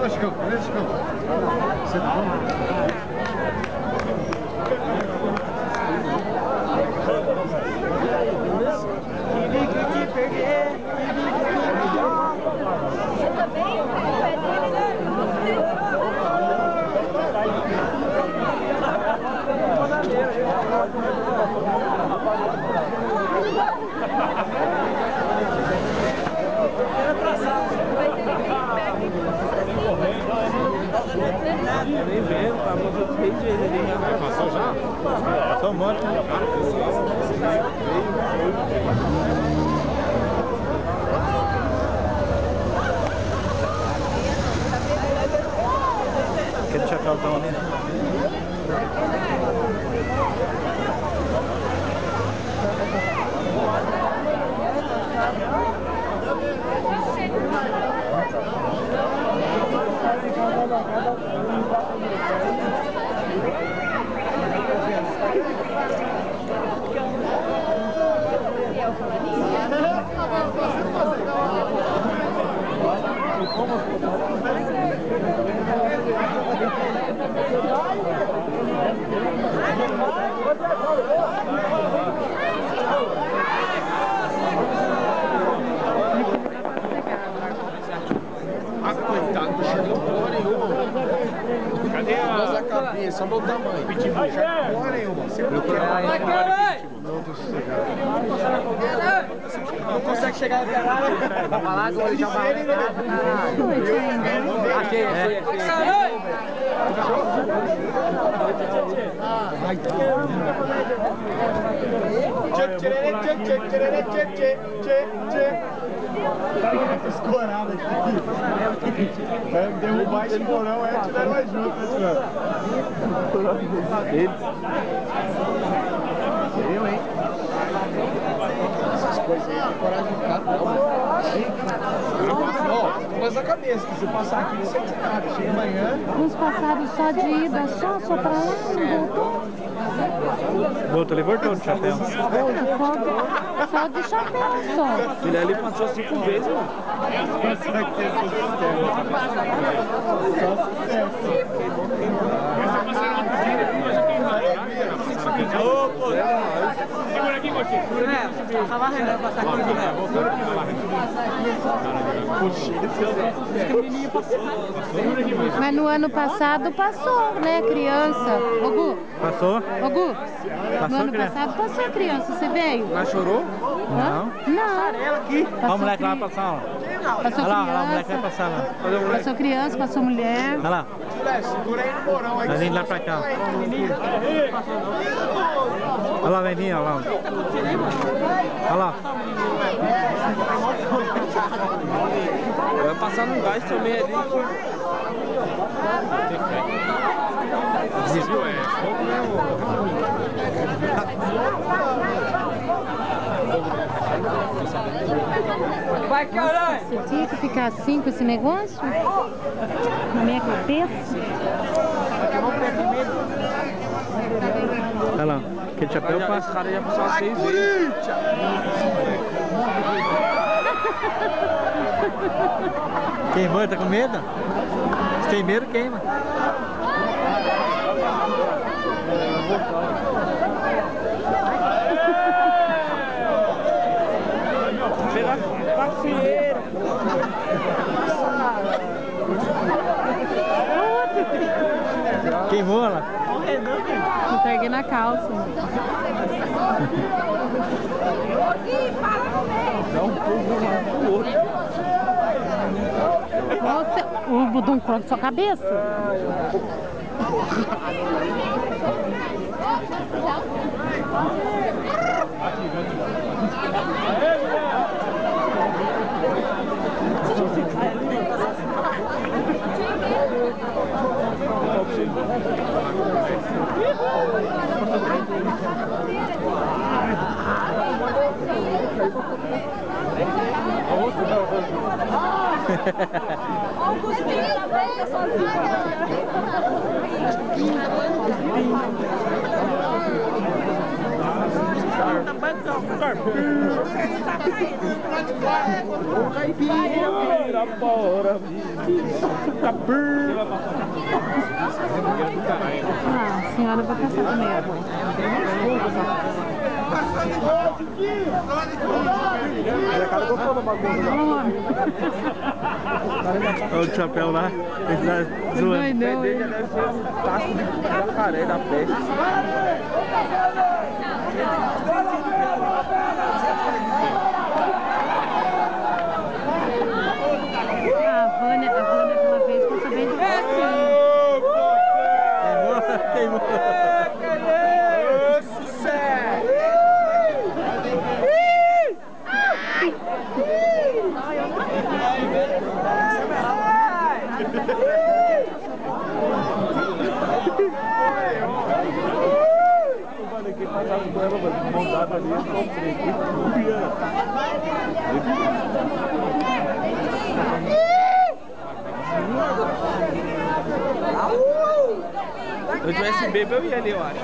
Chicão. Você tá Você também? Nem vendo, tá muito bem de ele ali. Passou já? Passou um monte, né? Aquele chapéuzão ali. Coitado, não chegou porra nenhuma. Cadê a cabeça? Olha o tamanho. Pitbull. Porra nenhuma. Você procura mais não consegue chegar até lá, né? Vai falar que ele já vai. Achei. Escorado aqui. Derrubar esse porão é tiver mais junto, né, Ele. Eu, hein? Essas coisas aí, tem coragem de ficar, não. Ó, mas a cabeça, que se passar aqui, não sei de nada. Chega amanhã. Uns passaram só de ida, só pra lá, não voltou. Voltou, ele voltou de chapéu. Só de chapéu, só. Ele ali passou 5 vezes, mano. Isso aqui é sucesso. Só sucesso. Segura aqui, Gostinho. Tá varrendo, vai passar aqui, né? Mas no ano passado passou, né, criança? Ô, Gu? Passou? Ô, Gu? No ano passado passou a criança, você veio? Mas chorou? Não. Não. Aqui. Olha o moleque lá vai passar, ó. Passou Olha lá, o moleque vai criança. passar lá. Passou criança, passou mulher. Olha lá. Segura aí no porão aí. Vai vir lá pra cá. Olha lá, vem vir, olha lá. Olha lá. Vai passar no gás também ali. Desviou, é. Vai, caralho! Você tinha que ficar assim com esse negócio? Na minha cabeça? Olha lá, aquele chapéu passa. Esse cara já passou 6 vezes. Queimou, tá com medo? Se tem medo, queima. Pela facieira. Queimou lá. Eu peguei na calça. Dá um pulo no outro. Nossa, o budum corta sua cabeça. Caipira, fora. Ah, a senhora vai passar também. Olha o chapéu lá. Ele tá zoando. Não, não, Deve ser um taco de jacaré da peste. A Vânia aquela vez passou bem de Queimou. Quem passava com ela, mano, montada ali, eu comprei. Se eu tivesse bebê, eu ia ali, eu acho.